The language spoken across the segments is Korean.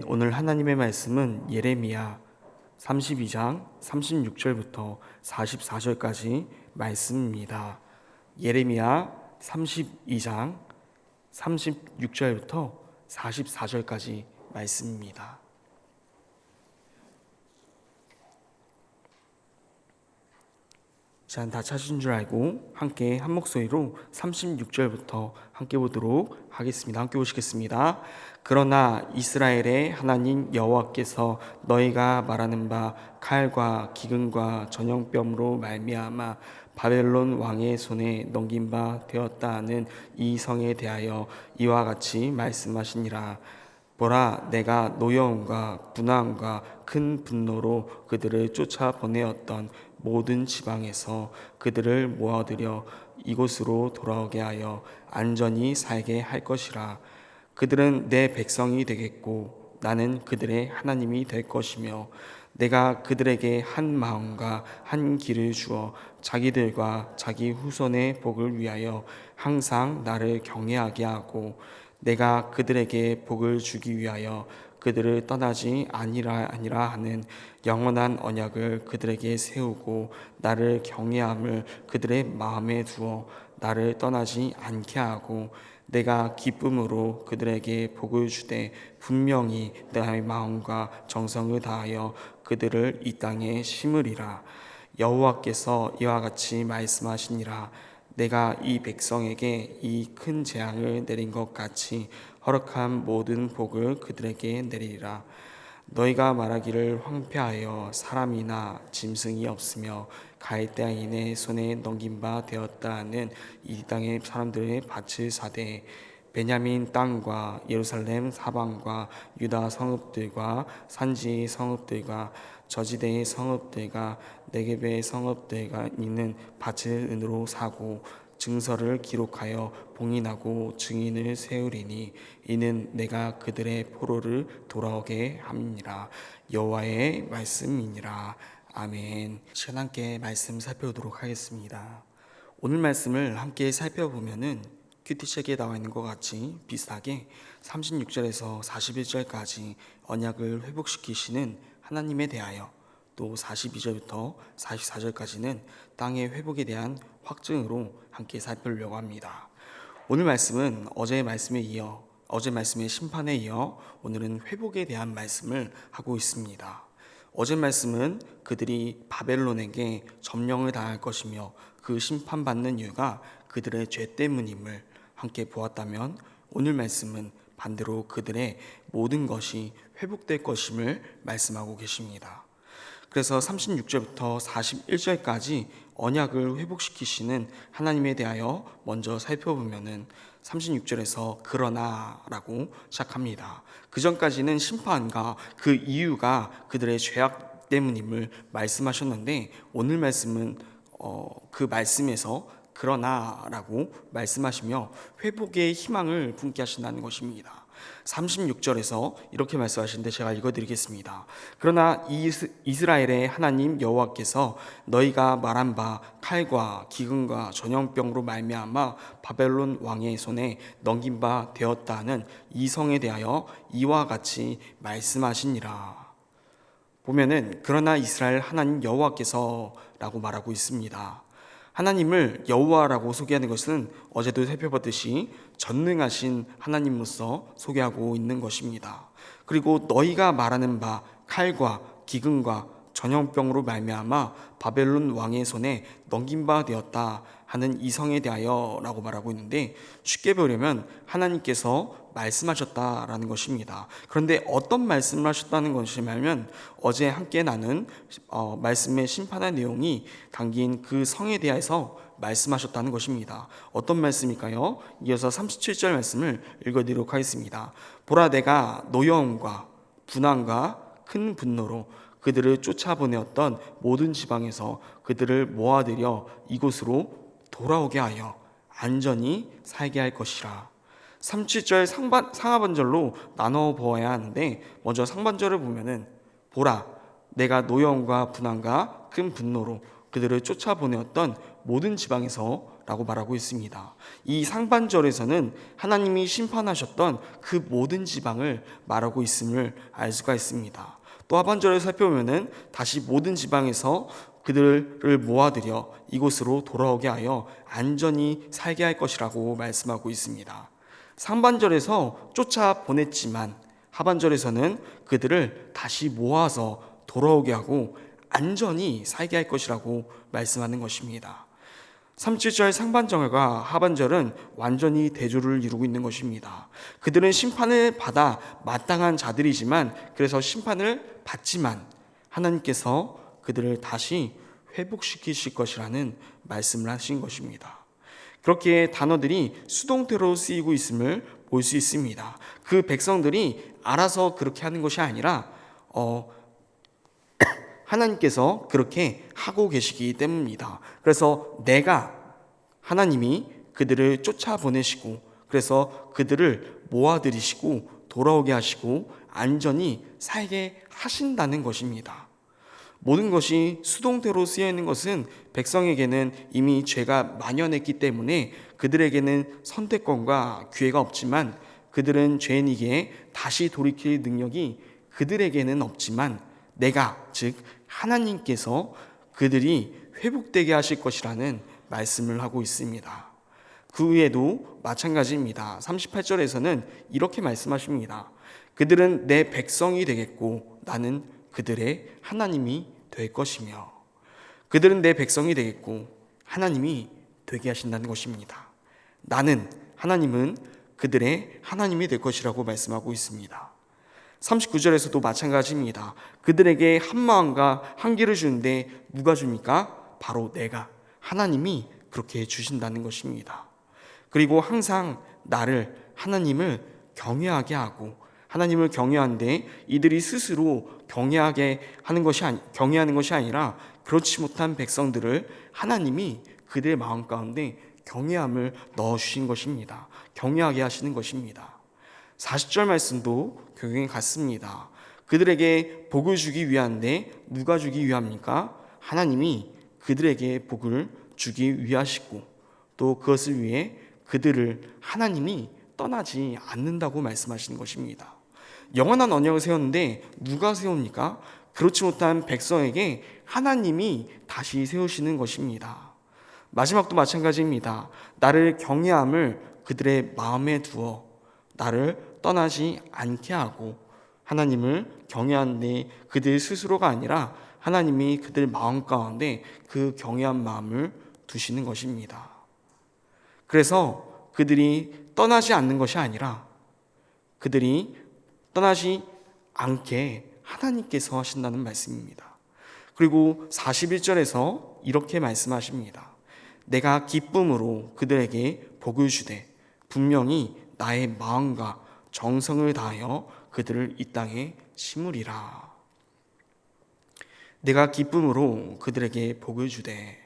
오늘 하나님의 말씀은 예레미야 32장 36절부터 44절까지 말씀입니다. 예레미야 32장 36절부터 44절까지 말씀입니다. 자, 다 찾으신 줄 알고 함께 한 목소리로 36절부터 함께 보도록 하겠습니다. 함께 보시겠습니다. 그러나 이스라엘의 하나님 여호와께서 너희가 말하는 바 칼과 기근과 전염병으로 말미암아 바벨론 왕의 손에 넘긴 바 되었다 하는 이 성에 대하여 이와 같이 말씀하시니라. 보라, 내가 노여움과 분함과 큰 분노로 그들을 쫓아 보내었던 모든 지방에서 그들을 모아들여 이곳으로 돌아오게 하여 안전히 살게 할 것이라. 그들은 내 백성이 되겠고 나는 그들의 하나님이 될 것이며 내가 그들에게 한 마음과 한 길을 주어 자기들과 자기 후손의 복을 위하여 항상 나를 경외하게 하고 내가 그들에게 복을 주기 위하여 그들을 떠나지 아니라 하는 영원한 언약을 그들에게 세우고 나를 경외함을 그들의 마음에 두어 나를 떠나지 않게 하고 내가 기쁨으로 그들에게 복을 주되 분명히 나의 마음과 정성을 다하여 그들을 이 땅에 심으리라. 여호와께서 이와 같이 말씀하시니라. 내가 이 백성에게 이 큰 재앙을 내린 것 같이 허락한 모든 복을 그들에게 내리리라. 너희가 말하기를 황폐하여 사람이나 짐승이 없으며 갈대아인의 손에 넘긴 바 되었다 하는 이 땅의 사람들의 밭을 사되 베냐민 땅과 예루살렘 사방과 유다 성읍들과 산지의 성읍들과 저지대의 성읍들과 네겝의 성읍들과 있는 밭을 은으로 사고 증서를 기록하여 봉인하고 증인을 세우리니 이는 내가 그들의 포로를 돌아오게 함이니라. 여호와의 말씀이니라. 아멘. 시간 함께 말씀 살펴보도록 하겠습니다. 오늘 말씀을 함께 살펴보면은 큐티책에 나와 있는 것 같이 비슷하게 36절에서 41절까지 언약을 회복시키시는 하나님에 대하여, 또 42절부터 44절까지는 땅의 회복에 대한 확증으로 함께 살펴보려고 합니다. 오늘 말씀은 어제 말씀의 심판에 이어 오늘은 회복에 대한 말씀을 하고 있습니다. 어제 말씀은 그들이 바벨론에게 점령을 당할 것이며 그 심판받는 이유가 그들의 죄 때문임을 함께 보았다면, 오늘 말씀은 반대로 그들의 모든 것이 회복될 것임을 말씀하고 계십니다. 그래서 36절부터 41절까지 언약을 회복시키시는 하나님에 대하여 먼저 살펴보면은 36절에서 그러나 라고 시작합니다. 그 전까지는 심판과 그 이유가 그들의 죄악 때문임을 말씀하셨는데, 오늘 말씀은 그 말씀에서 그러나라고 말씀하시며 회복의 희망을 품게 하신다는 것입니다. 36절에서 이렇게 말씀하시는데 제가 읽어드리겠습니다. 그러나 이스라엘의 하나님 여호와께서 너희가 말한 바 칼과 기근과 전염병으로 말미암아 바벨론 왕의 손에 넘긴 바 되었다 하는 이 성에 대하여 이와 같이 말씀하시니라. 보면은 그러나 이스라엘 하나님 여호와께서 라고 말하고 있습니다. 하나님을 여호와라고 소개하는 것은 어제도 살펴봤듯이 전능하신 하나님으로서 소개하고 있는 것입니다. 그리고 너희가 말하는 바 칼과 기근과 전염병으로 말미암아 바벨론 왕의 손에 넘긴 바 되었다 하는 이 성에 대하여 라고 말하고 있는데, 쉽게 보려면 하나님께서 말씀하셨다라는 것입니다. 그런데 어떤 말씀을 하셨다는 것이냐면, 어제 함께 나눈 말씀의 심판의 내용이 담긴 그 성에 대해서 말씀하셨다는 것입니다. 어떤 말씀일까요? 이어서 37절 말씀을 읽어드리도록 하겠습니다. 보라, 내가 노여움과 분함과 큰 분노로 그들을 쫓아보내었던 모든 지방에서 그들을 모아들여 이곳으로 돌아오게 하여 안전히 살게 할 것이라. 37절 상하반절로 나눠 보아야 하는데, 먼저 상반절을 보면은 보라, 내가 노여움과 분함과 큰 분노로 그들을 쫓아보내었던 모든 지방에서 라고 말하고 있습니다. 이 상반절에서는 하나님이 심판하셨던 그 모든 지방을 말하고 있음을 알 수가 있습니다. 또 하반절을 살펴보면 다시 모든 지방에서 그들을 모아들여 이곳으로 돌아오게 하여 안전히 살게 할 것이라고 말씀하고 있습니다. 상반절에서 쫓아 보냈지만 하반절에서는 그들을 다시 모아서 돌아오게 하고 안전히 살게 할 것이라고 말씀하는 것입니다. 37절 상반절과 하반절은 완전히 대조를 이루고 있는 것입니다. 그들은 심판을 받아 마땅한 자들이지만, 그래서 심판을 받지만 하나님께서 그들을 다시 회복시키실 것이라는 말씀을 하신 것입니다. 그렇게 단어들이 수동태로 쓰이고 있음을 볼 수 있습니다. 그 백성들이 알아서 그렇게 하는 것이 아니라 하나님께서 그렇게 하고 계시기 때문입니다. 그래서 하나님이 그들을 쫓아보내시고, 그래서 그들을 모아들이시고 돌아오게 하시고 안전히 살게 하신다는 것입니다. 모든 것이 수동태로 쓰여 있는 것은 백성에게는 이미 죄가 만연했기 때문에 그들에게는 선택권과 기회가 없지만, 그들은 죄인이기에 다시 돌이킬 능력이 그들에게는 없지만, 즉 하나님께서 그들이 회복되게 하실 것이라는 말씀을 하고 있습니다. 그 외에도 마찬가지입니다. 38절에서는 이렇게 말씀하십니다. 그들은 내 백성이 되겠고 나는 그들의 하나님이 될 것이며. 그들은 내 백성이 되겠고 하나님이 되게 하신다는 것입니다. 하나님은 그들의 하나님이 될 것이라고 말씀하고 있습니다. 39절에서도 마찬가지입니다. 그들에게 한 마음과 한 길을 주는데 누가 줍니까? 바로 하나님이 그렇게 주신다는 것입니다. 그리고 항상 하나님을 경외하게 하고, 하나님을 경외하는데 이들이 스스로 경외하는 것이 아니라 그렇지 못한 백성들을 하나님이 그들의 마음 가운데 경외함을 넣어주신 것입니다. 경외하게 하시는 것입니다. 40절 말씀도 교경이 같습니다. 그들에게 복을 주기 위한데 누가 주기 위함입니까? 하나님이 그들에게 복을 주기 위하시고, 또 그것을 위해 그들을 하나님이 떠나지 않는다고 말씀하시는 것입니다. 영원한 언약을 세웠는데 누가 세웁니까? 그렇지 못한 백성에게 하나님이 다시 세우시는 것입니다. 마지막도 마찬가지입니다. 나를 경외함을 그들의 마음에 두어 나를 떠나지 않게 하고, 하나님을 경외하는데 그들 스스로가 아니라 하나님이 그들 마음 가운데 그 경외한 마음을 두시는 것입니다. 그래서 그들이 떠나지 않는 것이 아니라 그들이 떠나지 않게 하나님께서 하신다는 말씀입니다. 그리고 41절에서 이렇게 말씀하십니다. 내가 기쁨으로 그들에게 복을 주되 분명히 나의 마음과 정성을 다하여 그들을 이 땅에 심으리라. 내가 기쁨으로 그들에게 복을 주되,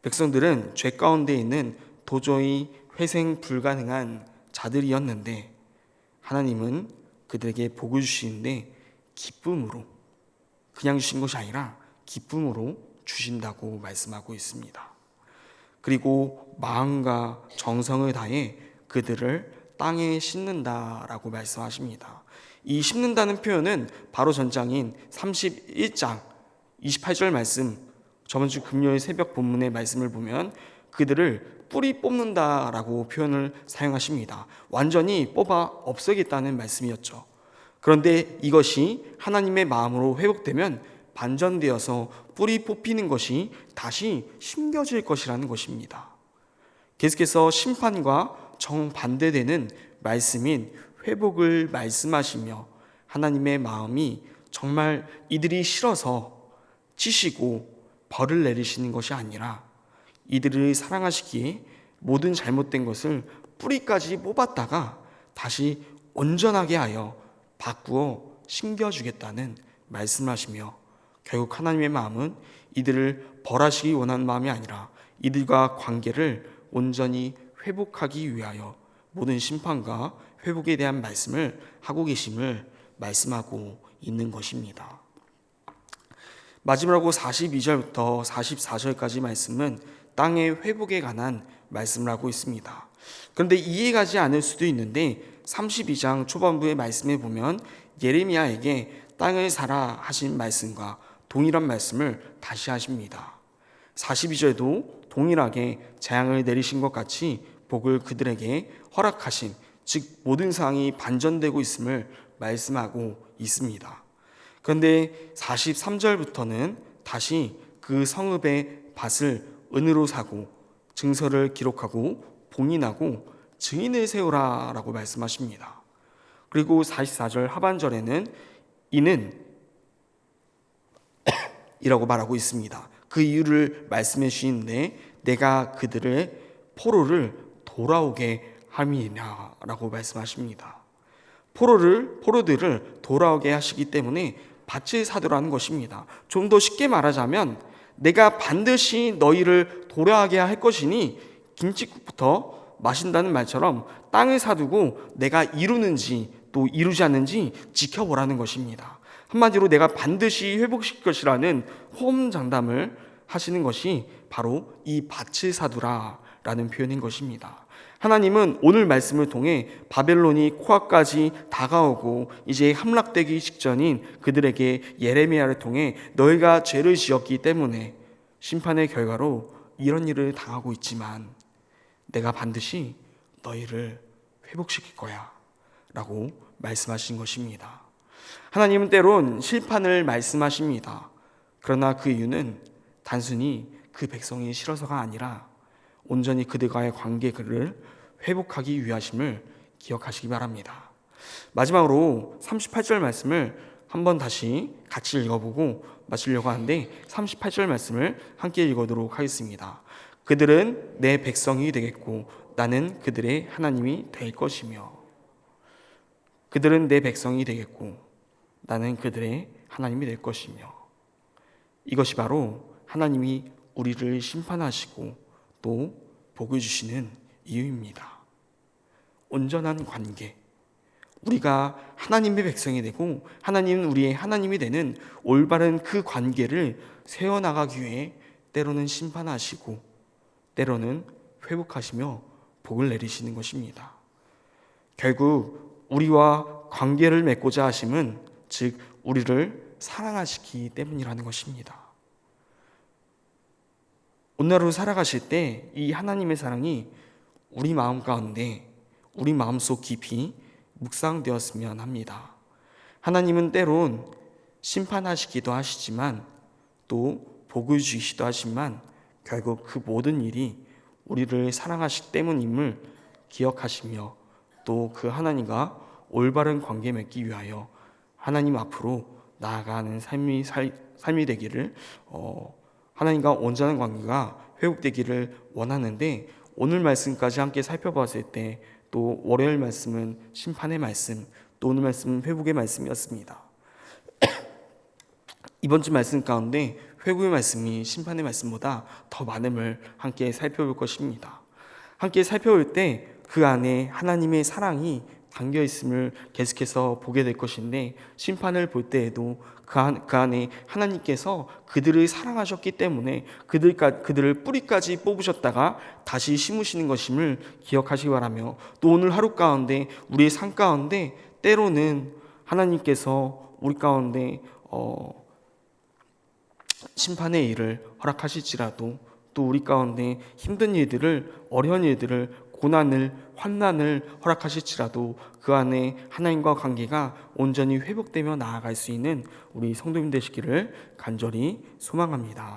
백성들은 죄 가운데 있는 도저히 회생 불가능한 자들이었는데 하나님은 그들에게 복을 주시는데 기쁨으로, 그냥 주신 것이 아니라 기쁨으로 주신다고 말씀하고 있습니다. 그리고 마음과 정성을 다해 그들을 땅에 심는다라고 말씀하십니다. 이 심는다는 표현은 바로 전장인 31장 28절 말씀, 저번 주 금요일 새벽 본문의 말씀을 보면 그들을 뿌리 뽑는다라고 표현을 사용하십니다. 완전히 뽑아 없애겠다는 말씀이었죠. 그런데 이것이 하나님의 마음으로 회복되면 반전되어서 뿌리 뽑히는 것이 다시 심겨질 것이라는 것입니다. 계속해서 심판과 정반대되는 말씀인 회복을 말씀하시며, 하나님의 마음이 정말 이들이 싫어서 치시고 벌을 내리시는 것이 아니라 이들을 사랑하시기에 모든 잘못된 것을 뿌리까지 뽑았다가 다시 온전하게 하여 바꾸어 심겨주겠다는 말씀하시며, 결국 하나님의 마음은 이들을 벌하시기 원하는 마음이 아니라 이들과 관계를 온전히 회복하기 위하여 모든 심판과 회복에 대한 말씀을 하고 계심을 말씀하고 있는 것입니다. 마지막으로 42절부터 44절까지 말씀은 땅의 회복에 관한 말씀을 하고 있습니다. 그런데 이해가지 않을 수도 있는데 32장 초반부의 말씀에 보면 예레미야에게 땅을 사라 하신 말씀과 동일한 말씀을 다시 하십니다. 42절도 동일하게 재앙을 내리신 것 같이 복을 그들에게 허락하신, 즉 모든 상황이 반전되고 있음을 말씀하고 있습니다. 그런데 43절부터는 다시 그 성읍의 밭을 은으로 사고 증서를 기록하고 봉인하고 증인을 세우라 라고 말씀하십니다. 그리고 44절 하반절에는 이는 이라고 말하고 있습니다. 그 이유를 말씀해 주시는데 내가 그들의 포로를 돌아오게 함이니라 라고 말씀하십니다. 포로들을 돌아오게 하시기 때문에 밭을 사두라는 것입니다. 좀 더 쉽게 말하자면 내가 반드시 너희를 돌아오게 할 것이니 김칫국부터 마신다는 말처럼 땅을 사두고 내가 이루는지 또 이루지 않는지 지켜보라는 것입니다. 한마디로 내가 반드시 회복시킬 것이라는 호언장담을 하시는 것이 바로 이 밭을 사두라 라는 표현인 것입니다. 하나님은 오늘 말씀을 통해 바벨론이 코앞까지 다가오고 이제 함락되기 직전인 그들에게 예레미야를 통해 너희가 죄를 지었기 때문에 심판의 결과로 이런 일을 당하고 있지만 내가 반드시 너희를 회복시킬 거야 라고 말씀하신 것입니다. 하나님은 때론 심판을 말씀하십니다. 그러나 그 이유는 단순히 그 백성이 싫어서가 아니라 온전히 그들과의 관계를 회복하기 위하심을 기억하시기 바랍니다. 마지막으로 38절 말씀을 한번 다시 같이 읽어보고 마치려고 하는데 38절 말씀을 함께 읽어보도록 하겠습니다. 그들은 내 백성이 되겠고 나는 그들의 하나님이 될 것이며. 그들은 내 백성이 되겠고 나는 그들의 하나님이 될 것이며. 이것이 바로 하나님이 우리를 심판하시고 또 복을 주시는 이유입니다. 온전한 관계, 우리가 하나님의 백성이 되고 하나님은 우리의 하나님이 되는 올바른 그 관계를 세워나가기 위해 때로는 심판하시고 때로는 회복하시며 복을 내리시는 것입니다. 결국 우리와 관계를 맺고자 하심은 즉 우리를 사랑하시기 때문이라는 것입니다. 오늘하루 살아가실 때 이 하나님의 사랑이 우리 마음 가운데, 우리 마음속 깊이 묵상되었으면 합니다. 하나님은 때론 심판하시기도 하시지만 또 복을 주시기도 하지만 결국 그 모든 일이 우리를 사랑하시기 때문임을 기억하시며 또 그 하나님과 올바른 관계 맺기 위하여 하나님 앞으로 나아가는 삶이 되기를 하나님과 온전한 관계가 회복되기를 원하는데, 오늘 말씀까지 함께 살펴봤을 때 또 월요일 말씀은 심판의 말씀, 또 오늘 말씀은 회복의 말씀이었습니다. 이번 주 말씀 가운데 회복의 말씀이 심판의 말씀보다 더 많음을 함께 살펴볼 것입니다. 함께 살펴볼 때 그 안에 하나님의 사랑이 담겨 있음을 계속해서 보게 될 것인데, 심판을 볼 때에도 그 안에 하나님께서 그들을 사랑하셨기 때문에 그들을 뿌리까지 뽑으셨다가 다시 심으시는 것임을 기억하시기 바라며, 또 오늘 하루 가운데 우리의 삶 가운데 때로는 하나님께서 우리 가운데 심판의 일을 허락하실지라도 또 우리 가운데 힘든 일들을, 어려운 일들을, 고난을, 환난을 허락하실지라도 그 안에 하나님과 관계가 온전히 회복되며 나아갈 수 있는 우리 성도님 되시기를 간절히 소망합니다.